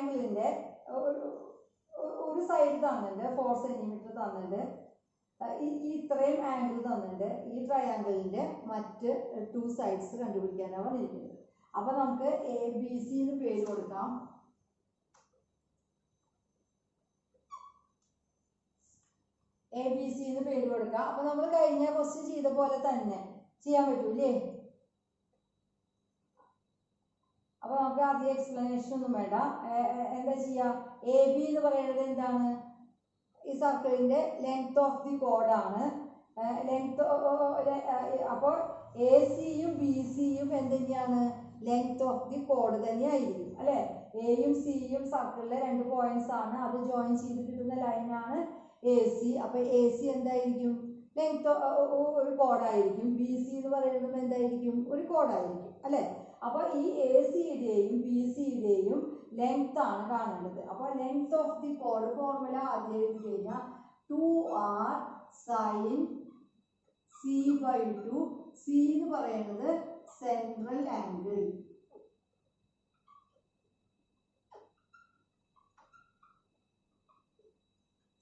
ട്രയാങ്കിളിൻ്റെ ഒരു സൈഡ് തന്നിട്ടുണ്ട് 4 സെൻറ്റിമീറ്റർ തന്നിട്ടുണ്ട്, ഇത്രയും ആംഗിൾ തന്നിട്ടുണ്ട്. ഈ ട്രയാങ്കിളിൻ്റെ മറ്റ് 2 സൈഡ്സ് കണ്ടുപിടിക്കാനാണ് പറഞ്ഞിരിക്കുന്നത്. അപ്പോൾ നമുക്ക് ABC എന്ന് പേര് കൊടുക്കാം. ABC എന്ന് പേര് കൊടുക്കാം. അപ്പോൾ നമ്മൾ കഴിഞ്ഞ ക്വസ്റ്റ്യൻ ചെയ്ത പോലെ തന്നെ ചെയ്യാൻ പറ്റൂലേ? അപ്പോൾ നമുക്ക് ആദ്യം എക്സ്പ്ലനേഷൻ ഒന്നും വേണ്ട. എന്താ ചെയ്യുക? AB എന്ന് പറയുന്നത് എന്താണ്? ഈ സർക്കിളിൻ്റെ ലെങ്ത് ഓഫ് ദി കോഡാണ്. ലെങ്ത് അപ്പോൾ AC-യും BC-യും എന്തുതന്നെയാണ്? ലെങ്ത് ഓഫ് ദി കോഡ് തന്നെയായിരിക്കും അല്ലേ? എയും സിയും സർക്കിളിലെ 2 പോയിന്റ്സ് ആണ്. അത് ജോയിൻ ചെയ്ത് കിട്ടുന്ന ലൈനാണ് AC. അപ്പോൾ AC എന്തായിരിക്കും? ലെങ്ത് ഒരു കോഡായിരിക്കും. BC എന്ന് പറയുന്നത് എന്തായിരിക്കും? ഒരു കോഡായിരിക്കും അല്ലേ? അപ്പോൾ ഈ AC-യുടെയും BC-യുടെയും ലെങ്ത് ആണ് കാണേണ്ടത്. അപ്പോൾ length of the code formula ആദ്യം എഴുതി കഴിഞ്ഞാൽ 2r sin c/2. C എന്ന് പറയുന്നത് സെൻട്രൽ ആംഗിൾ.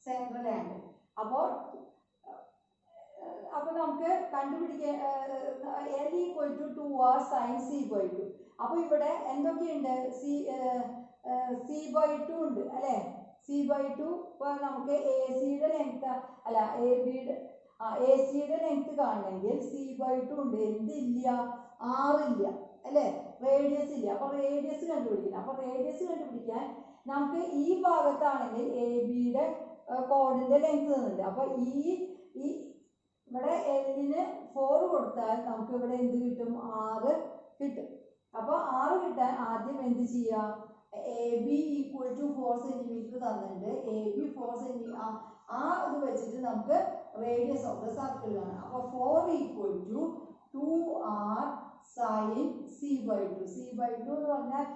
Central angle. അപ്പോൾ നമുക്ക് കണ്ടുപിടിക്കാൻ L = 2r sin c/2. അപ്പോൾ ഇവിടെ എന്തൊക്കെയുണ്ട്? c/2 ഉണ്ട് അല്ലേ? c/2. ഇപ്പോൾ നമുക്ക് AC-യുടെ ലെങ്ത് അല്ല AC-യുടെ ലെങ്ത് കാണണമെങ്കിൽ c/2 ഉണ്ട്. എന്തില്ല? r ഇല്ല അല്ലേ? റേഡിയസ് ഇല്ല. അപ്പോൾ റേഡിയസ് കണ്ടുപിടിക്കണം. അപ്പോൾ റേഡിയസ് കണ്ടുപിടിക്കാൻ നമുക്ക് ഈ ഭാഗത്താണെങ്കിൽ AB-യുടെ കോഡിൻ്റെ ലെങ്ത് തന്നിട്ടുണ്ട്. അപ്പോൾ ഇവിടെ L-ന് 4 കൊടുത്താൽ നമുക്ക് ഇവിടെ എന്ത് കിട്ടും? 6 കിട്ടും. അപ്പോൾ 6 കിട്ടാൻ ആദ്യം എന്ത് ചെയ്യുക? AB = 4 സെൻറ്റിമീറ്റർ തന്നിട്ടുണ്ട്. AB 4 സെൻറ്റിമീറ്റർ ഇത് വെച്ചിട്ട് നമുക്ക് റേഡിയസ് ഓഫ് ദ സർക്കിൾ കാണാം. അപ്പോൾ 4 = 2r sin c/2. c/2 എന്ന് പറഞ്ഞാൽ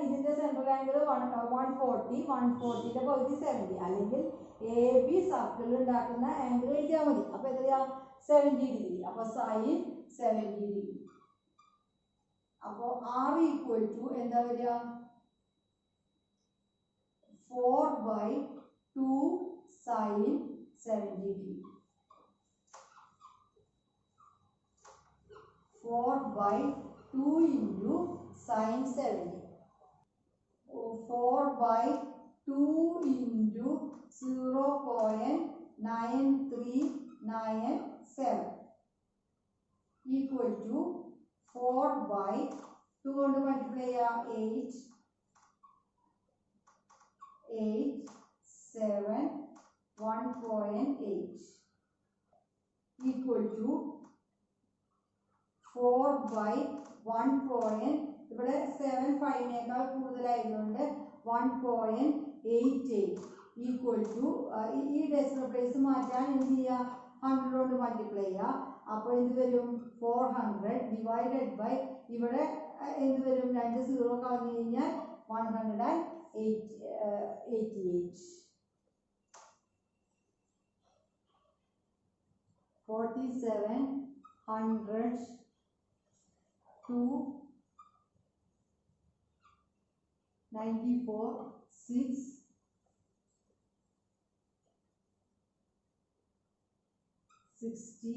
ഇതിൻ്റെ സെൻട്രൽ ആംഗിൾ 140. 140യുടെ പകുതി 70. അല്ലെങ്കിൽ AB സർക്കിൾ ഉണ്ടാക്കുന്ന ആംഗിൾ എഴുതിയാൽ മതി. അപ്പോൾ എത്രയാ? 70 ഡിഗ്രി. അപ്പോൾ sin 70 ഡിഗ്രി. അപ്പോൾ R = എന്താ വരിക? 4/2 sin 70 degree. 4/2 into sin 70. 4/2 into 0.9397 equal to 4/2 കൊണ്ട് മൾട്ടിപ്ലൈ ചെയ്യാം. 8 7 1.8 equal to 4/1. ഇവിടെ 7 5നേക്കാൾ കൂടുതലായതുകൊണ്ട് 1.88 equal to ഈ ഡെസിമൽ പ്ലേസ് മാറ്റാൻ എന്ത് ചെയ്യുക? 100 കൊണ്ട് മൾട്ടിപ്ലൈ ചെയ്യുക. അപ്പോൾ എന്ത് വരും? 400 ഡിവൈഡഡ് ബൈ ഇവിടെ എന്ത് വരും? 2 0 കളഞ്ഞു കഴിഞ്ഞാൽ 188. 4700 to 94 6 60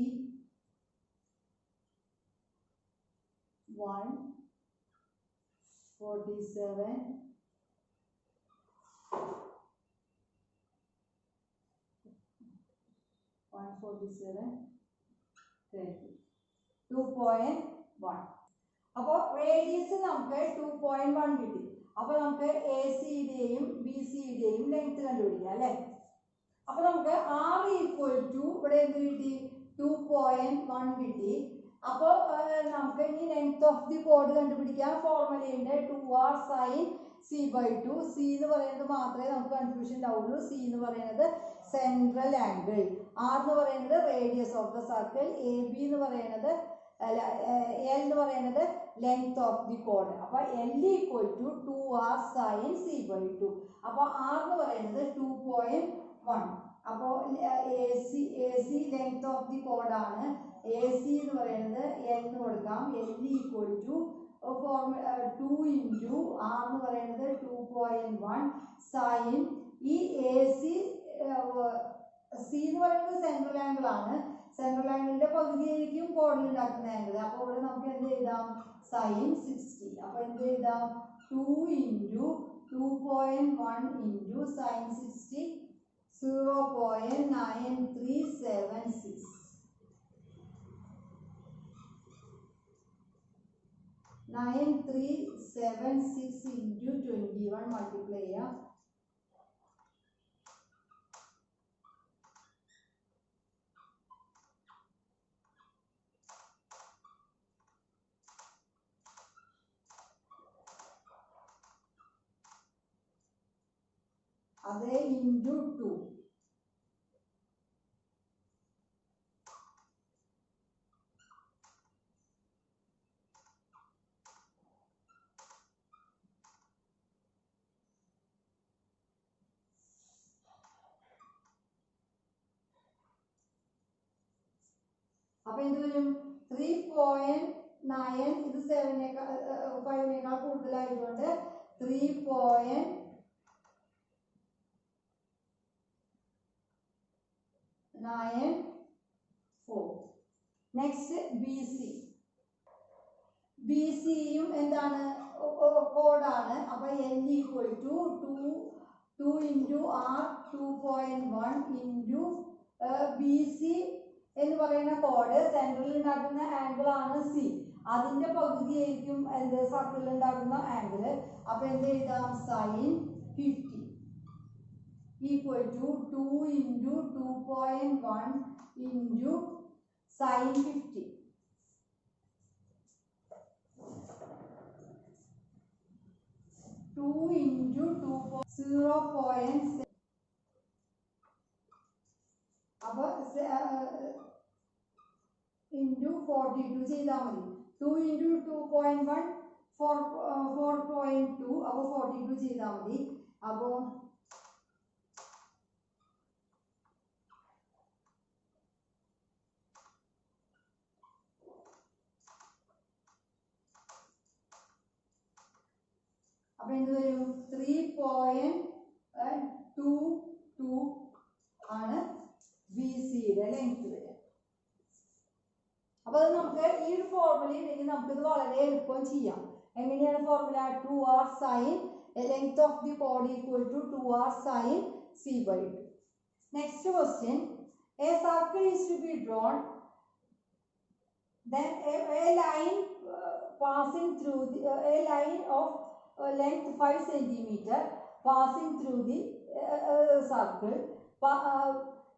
1 47 147 30 2.1. അപ്പോൾ റേഡിയസ് നമുക്ക് 2.1 കിട്ടി. അപ്പോൾ നമുക്ക് AC-യുടെയും BC-യുടെയും ലെങ്ത് കണ്ടുപിടിക്കാം അല്ലേ? അപ്പോൾ നമുക്ക് R = ഇവിടെ എന്ത് കിട്ടി? 2.1 കിട്ടി. അപ്പോൾ നമുക്ക് ഇനി ലെങ്ത് ഓഫ് ദി കോഡ് കണ്ടുപിടിക്കാൻ ഫോർമുലയുണ്ട്. 2r sin c/2. C എന്ന് പറയുന്നത് മാത്രമേ നമുക്ക് കൺഫ്യൂഷൻ ഉണ്ടാവുള്ളൂ. C എന്ന് പറയുന്നത് സെൻട്രൽ ആംഗിൾ. R എന്ന് പറയുന്നത് radius of the circle. AB എന്ന് പറയുന്നത് L എന്ന് പറയുന്നത് ലെങ്ത് ഓഫ് ദി കോഡ്. അപ്പോൾ L = 2r sin c/2. അപ്പോൾ R എന്ന് പറയുന്നത് 2.1. അപ്പോൾ AC ലെങ്ത് ഓഫ് ദി കോഡാണ്. AC എന്ന് പറയുന്നത് L എന്ന് കൊടുക്കാം. L = ഫോർമുല 2 ഇൻറ്റു ആർ എന്ന് പറയുന്നത് 2.1 സൈൻ ഈ എ സി സി എന്ന് പറയുന്നത് സെൻട്രൽ ആംഗിൾ ആണ്. സെൻട്രൽ ആംഗിളിന്റെ പകുതിയായിരിക്കും കോണിൽ ഉണ്ടാക്കുന്ന ആംഗിൾ. അപ്പോൾ ഇവിടെ നമുക്ക് എന്ത് എഴുതാം? സൈൻ 60. അപ്പോൾ എന്ത് എഴുതാം? 2 into 2.1 into sign 60 0.9376. 9376 into 21 multiply ചെയ്യാം. അത് ഇൻറ്റു 2. അപ്പൊ എന്ത് വരും? 3.9 ഇത് 5നേക്കാൾ കൂടുതലായതുകൊണ്ട് 3.94. Next B C. ബി സിയും എന്താണ്? കോഡാണ്. അപ്പൊ L equal to 2 into r 2.1 into B C എന്ന് പറയുന്ന കോഡ് സെൻട്രലിൽ ഉണ്ടാക്കുന്ന ആംഗിൾ ആണ് സി. അതിന്റെ പകുതിയായിരിക്കും എന്ത് സർക്കിളിൽ ഉണ്ടാക്കുന്ന ആംഗിൾ. അപ്പൊ എന്ത് എഴുതാം? Sine 50 equal to 2 into 2.1 into sine 50. Two into 0.7. അപ്പൊ ഇൻറ്റു 42 ചെയ്താൽ മതി. 2 ഇൻറ്റു 2.1 4.2. അപ്പോൾ 42 ചെയ്താൽ മതി. അപ്പോൾ എന്ത് വരും? 3.22 ആണ് ബി സിയുടെ ലെങ്ത് വരിക. അപ്പൊ അത് നമുക്ക് ഈ ഒരു ഫോർമുല ഉണ്ടെങ്കിൽ നമുക്കിത് വളരെ എളുപ്പം ചെയ്യാം. എങ്ങനെയാണ് formula? 2r sine length of the കോഡ് equal to 2r sine c by 2. Next question. A circle is to be drawn, then a line passing through a line of length 5 centimeter passing through the circle,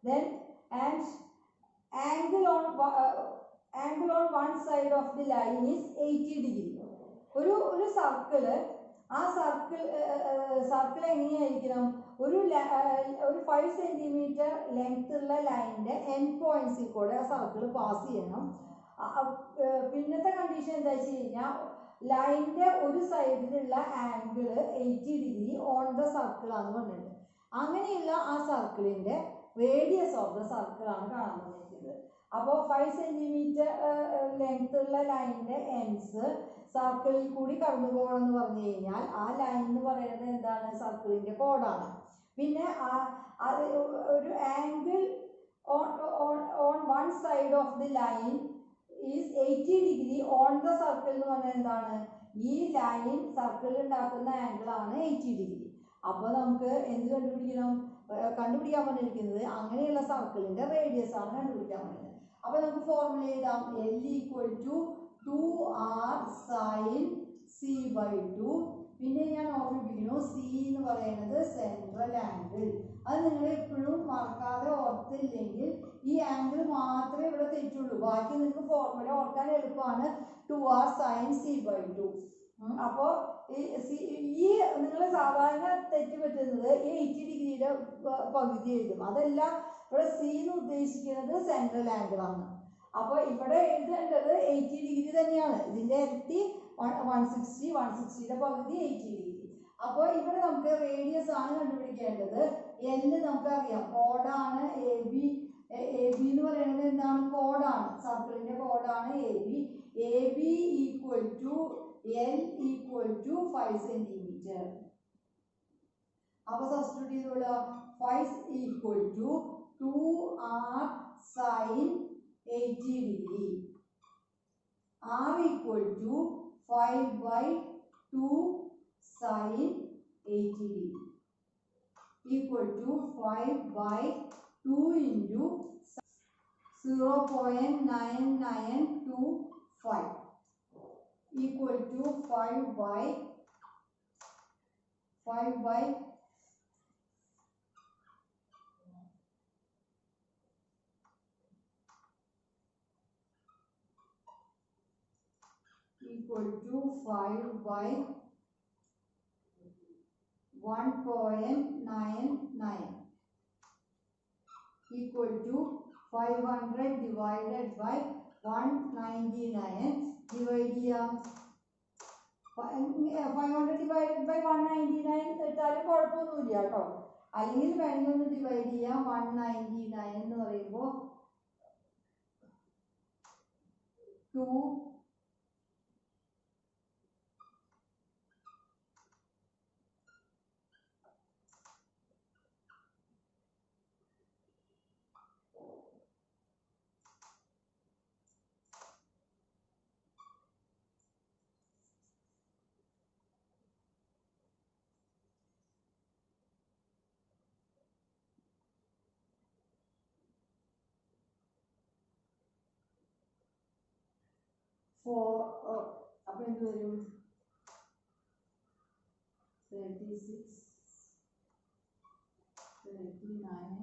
then and angle on one side of the line is 80 degree. ഒരു circle, ആ circle എങ്ങനെയായിരിക്കണം? ഒരു 5 centimetre length ഉള്ള ലൈനിന്റെ end പോയിന്റ്സിൽ കൂടെ ആ circle pass ചെയ്യണം. പിന്നത്തെ കണ്ടീഷൻ എന്താ വെച്ച് കഴിഞ്ഞാൽ ലൈനിന്റെ ഒരു സൈഡിലുള്ള angle 80 degree on the circle ആണ് പറഞ്ഞിട്ടുണ്ട്. അങ്ങനെയുള്ള ആ സർക്കിളിന്റെ റേഡിയസ് ഓഫ് ദ സർക്കിൾ ആണ് കാണാൻ പറഞ്ഞിരിക്കുന്നത്. അപ്പോൾ 5 സെന്റിമീറ്റർ ലെങ്ത് ഉള്ള ലൈനിന്റെ എൻഡ്സ് സർക്കിളിൽ കൂടി കടന്നു പോകണം എന്ന് പറഞ്ഞു കഴിഞ്ഞാൽ ആ ലൈൻ എന്ന് പറയുന്നത് എന്താണ്? സർക്കിളിന്റെ കോഡാണ്. പിന്നെ ഒരു angle on one side of the line is 80 degree on the circle എന്ന് പറഞ്ഞാൽ എന്താണ്? ഈ ലൈൻ സർക്കിൾ ഉണ്ടാക്കുന്ന ആംഗിൾ ആണ് 80 ഡിഗ്രി. അപ്പോൾ നമുക്ക് എന്ത് കണ്ടുപിടിക്കാൻ പറഞ്ഞിരിക്കുന്നത് അങ്ങനെയുള്ള സർക്കിളിന്റെ റേഡിയസ് ആണ് കണ്ടുപിടിക്കാൻ പറഞ്ഞത്. അപ്പോൾ നമുക്ക് ഫോർമുല എഴുതാം. L equal to 2r sine c by 2. പിന്നെ ഞാൻ ഓർമ്മിപ്പിക്കുന്നു, സി എന്ന് പറയുന്നത് സെൻട്രൽ ആംഗിൾ. അത് നിങ്ങൾ എപ്പോഴും മറക്കാതെ ഓർത്തില്ലെങ്കിൽ ഈ ആംഗിൾ മാത്രമേ ഇവിടെ തെറ്റുള്ളൂ. ബാക്കി നിങ്ങൾക്ക് ഫോർമുല ഓർക്കാൻ എളുപ്പമാണ്. 2r sine c by 2. അപ്പോൾ ഈ നിങ്ങൾ സാധാരണ തെറ്റ് പറ്റുന്നത് ഈ 80 ഡിഗ്രിയുടെ പകുതി എഴുതും. അതല്ല, ഇവിടെ സി എന്ന് ഉദ്ദേശിക്കുന്നത് സെൻട്രൽ ആംഗിൾ ആണ്. അപ്പോൾ ഇവിടെ എഴുതേണ്ടത് 80 ഡിഗ്രി തന്നെയാണ്. ഇതിന്റെ ഇരട്ടി 160യുടെ പകുതി 80 ഡിഗ്രി. അപ്പോൾ ഇവിടെ നമുക്ക് റേഡിയസ് ആണ് കണ്ടുപിടിക്കേണ്ടത്. എല്ല് നമുക്കറിയാം, കോഡാണ് എ ബി. എന്ന് പറയുന്നത് എന്താണ്? കോഡാണ്, സർക്കിളിന്റെ കോഡാണ് A B. A B equal to L equal to 5 centimeter. അപ്പോൾ സബ്സ്റ്റിറ്റ്യൂട്ട് ചെയ്തോളൂ. 5 equal to 2r sin 80 degree. R equal to 5 by 2 sin 80 degree equal to 5 by 2 into 0.9925 equal to 5 by equal to 5 by 1.99 equal to 500 divided by 199 divide ചെയ്യാം. 500 divided by 199 ഇട്ടാലും കുഴപ്പമൊന്നുമില്ല കേട്ടോ. അല്ലെങ്കിൽ വേണമെങ്കിൽ ഒന്ന് divide ചെയ്യാം. 199 എന്ന് പറയുമ്പോൾ 2 അപ്പോൾ എന്ത് വരും? 36 39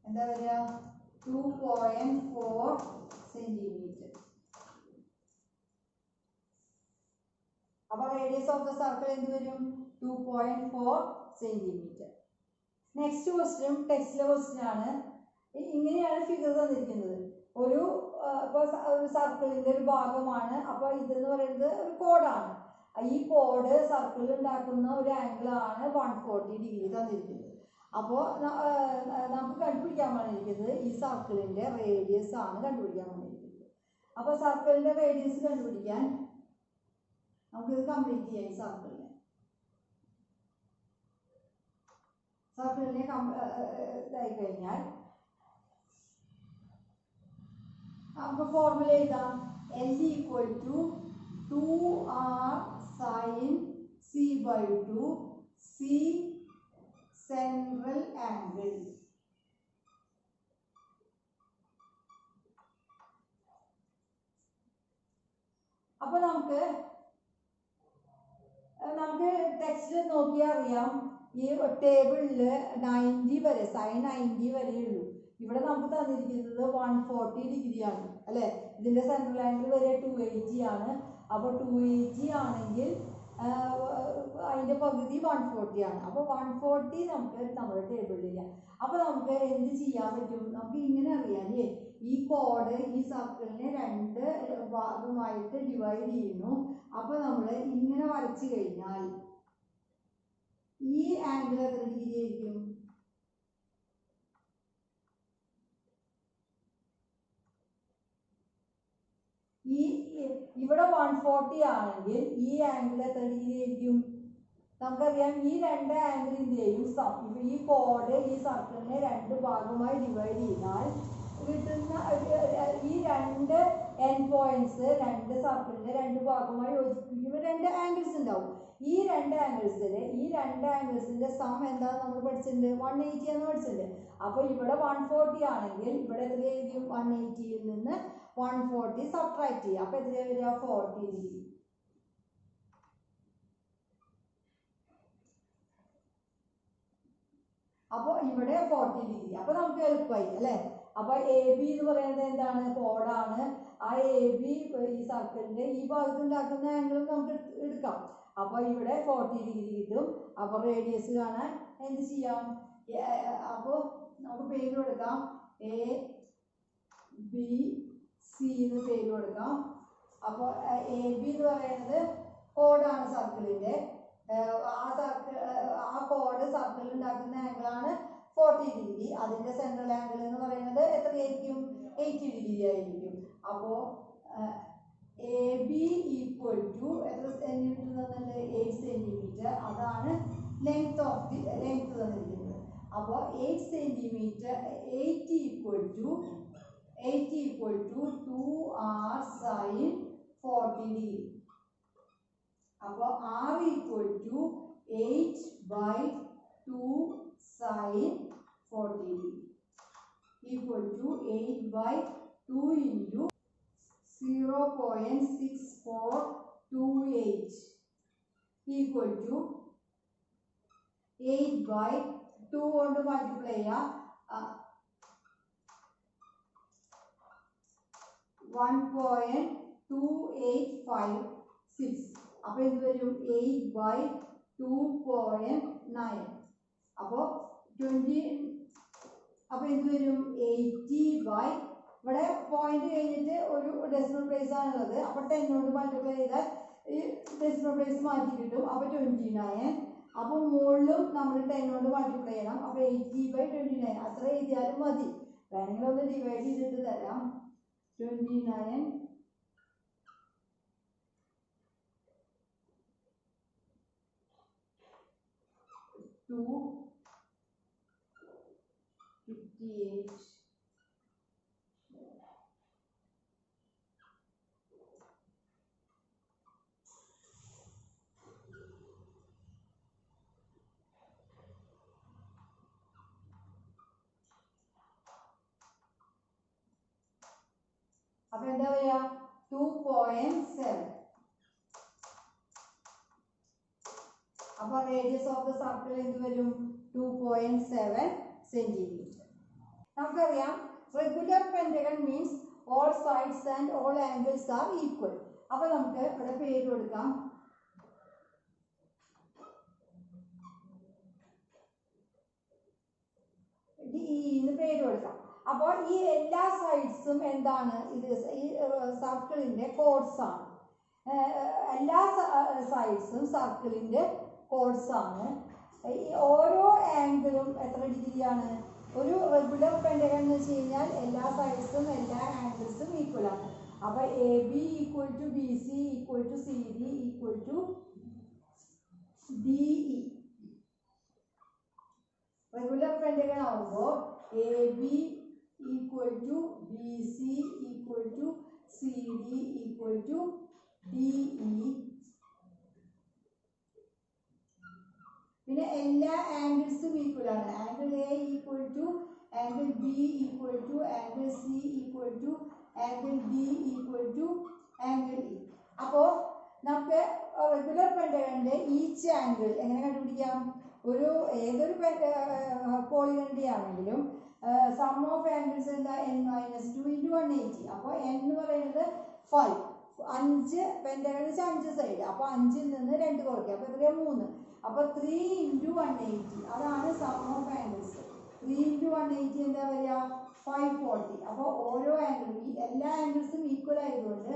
എന്താ വരിക? 2.4 സെന്റിമീറ്റർ. അപ്പോൾ റേഡിയസ് ഓഫ് ദ സർക്കിൾ എന്ത് വരും? 2.4 സെന്റിമീറ്റർ. നെക്സ്റ്റ് ക്വസ്റ്റ്യൻ ടെക്സ്റ്റിലെ ക്വസ്റ്റ്യൻ ആണ്. ഇങ്ങനെയാണ് ഫിഗർ തന്നിരിക്കുന്നത്. ഒരു സർക്കിളിന്റെ ഒരു ഭാഗമാണ്. അപ്പോൾ ഇതെന്ന് പറയുന്നത് ഒരു കോഡാണ്. ഈ കോഡ് സർക്കിളിൽ ഉണ്ടാക്കുന്ന ഒരു ആംഗിൾ ആണ് 140 ഡിഗ്രി തന്നിരിക്കുന്നത്. അപ്പോൾ നമുക്ക് കണ്ടുപിടിക്കാൻ പറഞ്ഞിരിക്കുന്നത് ഈ സർക്കിളിന്റെ റേഡിയസ് ആണ് കണ്ടുപിടിക്കാൻ പറഞ്ഞിരിക്കുന്നത്. അപ്പോൾ സർക്കിളിന്റെ റേഡിയസ് കണ്ടുപിടിക്കാൻ നമുക്കിത് കംപ്ലീറ്റ് ചെയ്യാം. ഈ സർക്കിളിനെ ഇതായി കഴിഞ്ഞാൽ നമുക്ക് ഫോർമുല എഴുതാം. L equal to 2r sin c by 2 c central angle. അപ്പോൾ നമുക്ക് ടെക്സ്റ്റ് നോക്കിയാൽ അറിയാം. ഈ ടേബിളിൽ 90 വരെ sin 90 വരെ ഉള്ളൂ. ഇവിടെ നമുക്ക് തന്നിരിക്കുന്നത് 140 ഡിഗ്രി ആണ് അല്ലേ. ഇതിന്റെ സെൻട്രൽ ആംഗിൾ വരെ 280 ആണ്. അപ്പോൾ 280 ആണെങ്കിൽ അതിന്റെ പകുതി 140 ആണ്. അപ്പോൾ 140 നമുക്ക് നമ്മുടെ ടേബിളിലില്ല. അപ്പോൾ നമുക്ക് എന്ത് ചെയ്യാൻ പറ്റും? നമുക്ക് ഇങ്ങനെ അറിയാല്ലേ, ഈ കോഡ് ഈ സർക്കിളിനെ 2 ഭാഗമായിട്ട് ഡിവൈഡ് ചെയ്യുന്നു. അപ്പോൾ നമ്മൾ ഇങ്ങനെ വരച്ചു കഴിഞ്ഞാൽ ഈ ആംഗിൾ എത്ര ഡിഗ്രി ആയിരിക്കും? ഇവിടെ 140 ആണെങ്കിൽ ഈ ആംഗിൾ എത്ര ഡിഗ്രി ആയിരിക്കും? നമുക്കറിയാം ഈ 2 ആംഗിളിന്റെയും സം. ഈ കോഡ് ഈ സർക്കിളിനെ 2 ഭാഗമായി ഡിവൈഡ് ചെയ്താൽ കിട്ടുന്ന ഈ 2 എൻഡ് പോയിന്റ്സ് 2 സർക്കിളിന്റെ 2 ഭാഗമായി യോജിപ്പിക്കുമ്പോൾ 2 ആംഗിൾസ് ഉണ്ടാവും. ഈ 2 ആംഗിൾസിന്റെ സം എന്താണെന്ന് നമ്മൾ പഠിച്ചിട്ടുണ്ട്? 180 എന്ന് പഠിച്ചിട്ടുണ്ട്. അപ്പോൾ ഇവിടെ 140 ആണെങ്കിൽ ഇവിടെ എത്രയായിരിക്കും? 180യിൽ നിന്ന് 140 സബ്ട്രാക്ട് ചെയ്യുക. അപ്പോൾ എത്രയാണ് വരിക? 40 ഡിഗ്രി. അപ്പോൾ ഇവിടെ 40 ഡിഗ്രി. അപ്പോൾ നമുക്ക് എളുപ്പമായി അല്ലേ. അപ്പോൾ AB എന്ന് പറയുന്നത് എന്താണ്? കോഡാണ്. ആ AB ഈ സർക്കിളിന്റെ ഈ ഭാഗത്ത് ഉണ്ടാക്കുന്ന ആംഗിൾ നമുക്ക് എടുക്കാം. അപ്പോൾ ഇവിടെ 40 ഡിഗ്രി കിട്ടും. അപ്പോൾ റേഡിയസ് കാണാൻ എന്ത് ചെയ്യാം? അപ്പോൾ നമുക്ക് പേര് കൊടുക്കാം. എ ബി സി എന്ന് പേര് കൊടുക്കാം. അപ്പോൾ എ ബി എന്ന് പറയുന്നത് കോഡാണ് സർക്കിളിൻ്റെ. ആ കോഡ് സർക്കിൾ ഉണ്ടാക്കുന്ന ആംഗിളാണ് 40 ഡിഗ്രി. അതിൻ്റെ സെൻട്രൽ ആംഗിൾ എന്ന് പറയുന്നത് എത്രയായിരിക്കും? 80 ഡിഗ്രി ആയിരിക്കും. അപ്പോൾ എ ബി ഈക്വൽ ടു എത്ര സെൻറ്റിമീറ്റർ തന്നിട്ടുണ്ട്? 8 സെൻറ്റിമീറ്റർ. അതാണ് ലെങ്ത് തന്നിരിക്കുന്നത്. അപ്പോൾ 8 centimetre 8 equal to 2r sin 40 degree. അപ്പോൾ r equal to 8/2 sin 40 degree equal to 8/2 into 0.6428 equal to 8/2 കൊണ്ട് മൾട്ടിപ്ലൈ ചെയ്യുക. 1.2856. അപ്പോൾ ഇത് വരും 8/2.9. അപ്പോൾ 20. അപ്പോൾ ഇത് വരും 80 ബൈ, ഇവിടെ പോയിന്റ് കഴിഞ്ഞിട്ട് ഒരു ഡെസിമൽ പ്ലേസ് ആണുള്ളത്. അപ്പോൾ 10 കൊണ്ട് മൾട്ടിപ്ലൈ ചെയ്താൽ ഈ ഡെസിമൽ പ്ലേസ് മാറ്റി കിട്ടും. അപ്പോൾ 29. അപ്പോൾ മുകളിലും നമ്മൾ 10 കൊണ്ട് മൾട്ടിപ്ലൈ ചെയ്യണം. അപ്പോൾ 80/29 അത്ര എഴുതിയാലും മതി. വേണമെങ്കിൽ ഒന്ന് ഡിവൈഡ് ചെയ്തിട്ട് തരാം. 29 2 58. അപ്പോൾ എന്താ വരിക? 2.7. അപ്പോൾ റേഡിയസ് ഓഫ് ദ സർക്കിൾ എന്ത് വരും? 2.7 സെൻറ്റിമീറ്റർ. നമുക്കറിയാം regular pentagon means all sides and all angles are equal. അപ്പോൾ നമുക്ക് ഇവിടെ പേര് കൊടുക്കാം. എന്ന് പേര് കൊടുക്കാം. അപ്പോൾ ഈ എല്ലാ സൈഡ്സും എന്താണ്? ഇത് ഈ സർക്കിളിൻ്റെ കോഡ്സ് ആണ്. എല്ലാ സൈഡ്സും സർക്കിളിൻ്റെ കോഡ്സ് ആണ്. ഈ ഓരോ ആംഗിളും എത്ര ഡിഗ്രിയാണ്? ഒരു റെഗുലർ പെന്റഗൺ എന്ന് വെച്ച് കഴിഞ്ഞാൽ എല്ലാ സൈഡ്സും എല്ലാ ആംഗിൾസും ഈക്വൽ ആണ്. അപ്പോൾ A B equal to B C equal to C D equal to D E. Regular pentagon ആവുമ്പോൾ A B equal to B C equal to C D equal to D E. പിന്നെ എല്ലാ ആംഗിൾസും equal ആണ്. Angle A equal to angle B equal to angle C equal to angle D equal to angle E. അപ്പോൾ നമുക്ക് regular പെന്റഗണിന്റെ each angle എങ്ങനെ കണ്ടുപിടിക്കാം? ഏതൊരു പോളിഗണിന്റെ ആണെങ്കിലും സം ഓഫ് ആംഗിൾസ് എന്താ? n-2 × 180. അപ്പോൾ n എന്ന് പറയുന്നത് 5. 5 പെന്റഗൺ 5 സൈഡ്. അപ്പോൾ 5ൽ നിന്ന് 2 കുറയ്ക്കുക. അപ്പോൾ എത്രയാണ്? 3. അപ്പോൾ 3 × 180 അതാണ് സം ഓഫ് ആംഗിൾസ്. 3 × 180 എന്താ വരിക? 540. അപ്പോൾ ഓരോ ആംഗിളും എല്ലാ ആംഗിൾസും ഈക്വൽ ആയതുകൊണ്ട്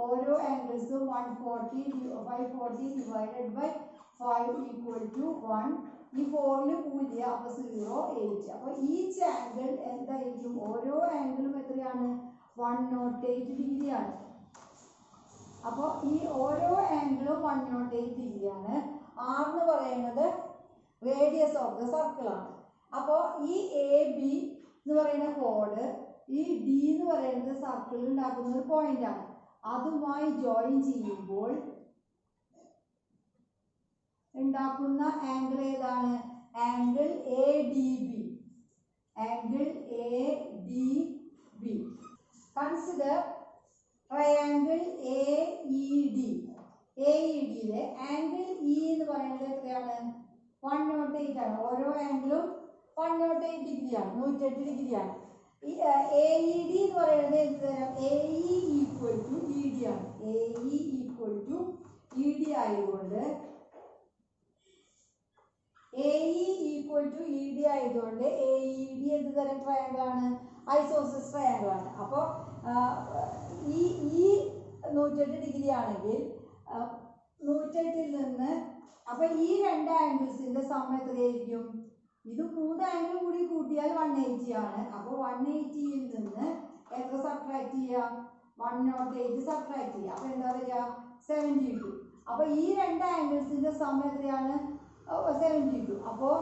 ഓരോ ആംഗിൾസും 540 ഡിവൈഡഡ് ബൈ 5 ഈക്വൽ ടു 1. ഈ 4ൽ 0, അപ്പോൾ 0, 8. അപ്പോൾ ഈച്ച് ആംഗിൾ എന്തായിരിക്കും? ഓരോ ആംഗിളും എത്രയാണ്? 108 ഡിഗ്രിയാണ്. അപ്പോൾ ഈ ഓരോ ആംഗിളും 108 ഡിഗ്രിയാണ്. ആർ എന്ന് പറയുന്നത് റേഡിയസ് ഓഫ് ദ സർക്കിൾ ആണ്. അപ്പോൾ ഈ എ ബി എന്ന് പറയുന്ന കോഡ്, ഈ ഡി എന്ന് പറയുന്നത് സർക്കിൾ ഉണ്ടാക്കുന്ന ഒരു പോയിന്റ് ആണ്. അതുമായി ജോയിൻ ചെയ്യുമ്പോൾ ഉണ്ടാക്കുന്ന ആംഗിൾ ഏതാണ്? Angle A D B. Angle A D B. Consider triangle A E D. A E ഡിയിലെ ആംഗിൾ ഇ എന്ന് പറയുന്നത് എത്രയാണ്? 108 ആണ്. ഓരോ ആംഗിളും 108 ഡിഗ്രിയാണ്, 108 ഡിഗ്രിയാണ്. ഈ എ ഇ ഡി എന്ന് പറയുന്നത് എന്ത് തരാം? A E equal to E D ആണ്. A E equal to E D ആയതുകൊണ്ട് A E equal to E D ആയതുകൊണ്ട് എ ഇ ഡി എന്ത് തരം ട്രയാംഗിൾ ആണ്? ഐസോസിസ് ട്രയാങ്കിൾ ആണ്. അപ്പോൾ ഈ 108 ഡിഗ്രി ആണെങ്കിൽ 108ൽ നിന്ന് അപ്പോൾ ഈ രണ്ട് ആംഗിൾസിന്റെ സം എത്രയായിരിക്കും? ഇത് 3 ആംഗിൾ കൂടി കൂട്ടിയാൽ 180 ആണ്. അപ്പോൾ 180ൽ നിന്ന് എത്ര സബ്ട്രാക്ട് ചെയ്യാം? 108 സബ്ട്രാക്ട് ചെയ്യാം. അപ്പോൾ എന്താ വരിക? 72. അപ്പോൾ ഈ രണ്ട് ആംഗിൾസിന്റെ സം എത്രയാണ്? 72. അപ്പോൾ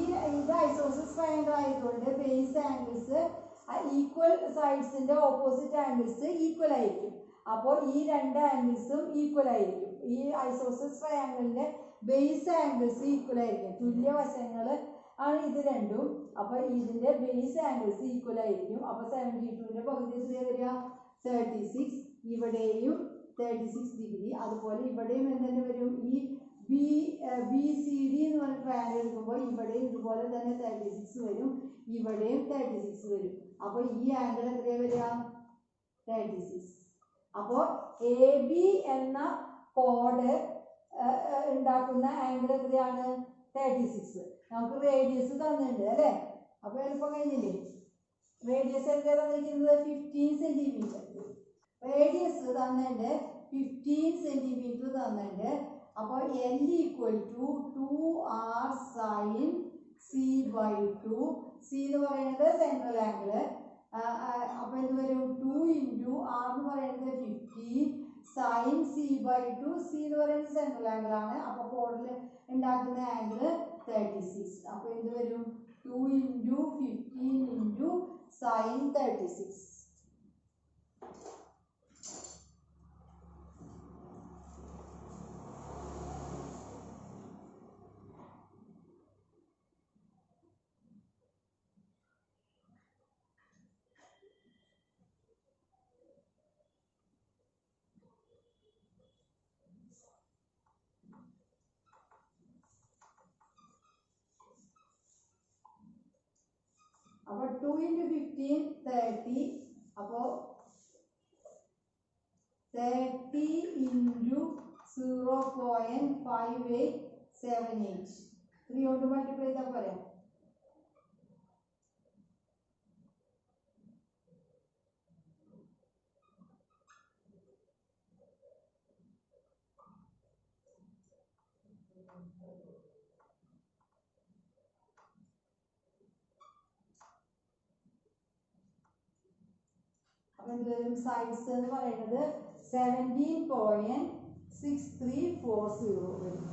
ഇത് ഐസോസിസ് ട്രയാങ്കിൾ ആയതുകൊണ്ട് ബേസ് ആംഗിൾസ് ഈക്വൽ സൈഡ്സിന്റെ ഓപ്പോസിറ്റ് ആംഗിൾസ് ഈക്വൽ ആയിരിക്കും. അപ്പോൾ ഈ രണ്ട് ആംഗിൾസും ഈക്വൽ ആയിരിക്കും. ഈ ഐസോസിസ് ട്രയാങ്കിളിന്റെ ബേസ് ആംഗിൾസ് ഈക്വൽ ആയിരിക്കും. തുല്യ വശങ്ങൾ ആണ് ഇത് രണ്ടും. അപ്പോൾ ഇതിന്റെ ബേസ് ആംഗിൾസ് ഈക്വൽ ആയിരിക്കും. അപ്പോൾ 72ന്റെ പകുതി എത്രയാ വരിക? 36. ഇവിടെയും 36 ഡിഗ്രി. അതുപോലെ ഇവിടെയും എന്തെങ്കിലും വരും? ഈ BCD എന്ന് പറഞ്ഞ ട്രയാങ്കിൾ എടുക്കുമ്പോൾ ഇവിടെയും ഇതുപോലെ തന്നെ 36 വരും, ഇവിടെയും 36 വരും. അപ്പോൾ ഈ ആംഗിൾ എത്രയാണ് വരിക? 36. അപ്പോൾ AB എന്ന കോഡ് ഉണ്ടാക്കുന്ന ആംഗിൾ എത്രയാണ്? 36. നമുക്ക് റേഡിയസ് തന്നിട്ടുണ്ട് അല്ലേ? അപ്പോൾ എളുപ്പം കഴിഞ്ഞില്ലേ? റേഡിയസ് എത്ര തന്നിരിക്കുന്നത്? 15 സെന്റിമീറ്റർ. റേഡിയസ് തന്നിട്ടുണ്ട് 15 സെന്റിമീറ്റർ തന്നിട്ടുണ്ട്. അപ്പോൾ L = 2R sin C/2. C എന്ന് പറയുന്നത് സെൻട്രൽ ആംഗിൾ. അപ്പോൾ എന്ത് വരും? 2 × R എന്ന് പറയുന്നത് 15 sin C/2. C എന്ന് പറയുന്നത് സെൻട്രൽ ആംഗിൾ ആണ്. അപ്പോൾ കോഡിൽ ഉണ്ടാക്കുന്ന ആംഗിൾ 36. അപ്പോൾ എന്ത് വരും? 2 × 15 × sin 36. അപ്പോൾ 2 × 15 30. അപ്പോൾ 30 × 0.5878. 3 കൊണ്ട് മൾട്ടിപ്ലൈ ചെയ്താൽ പോരെ? സൈഡ്സ് എന്ന് പറയുന്നത് 17.6340 വരും.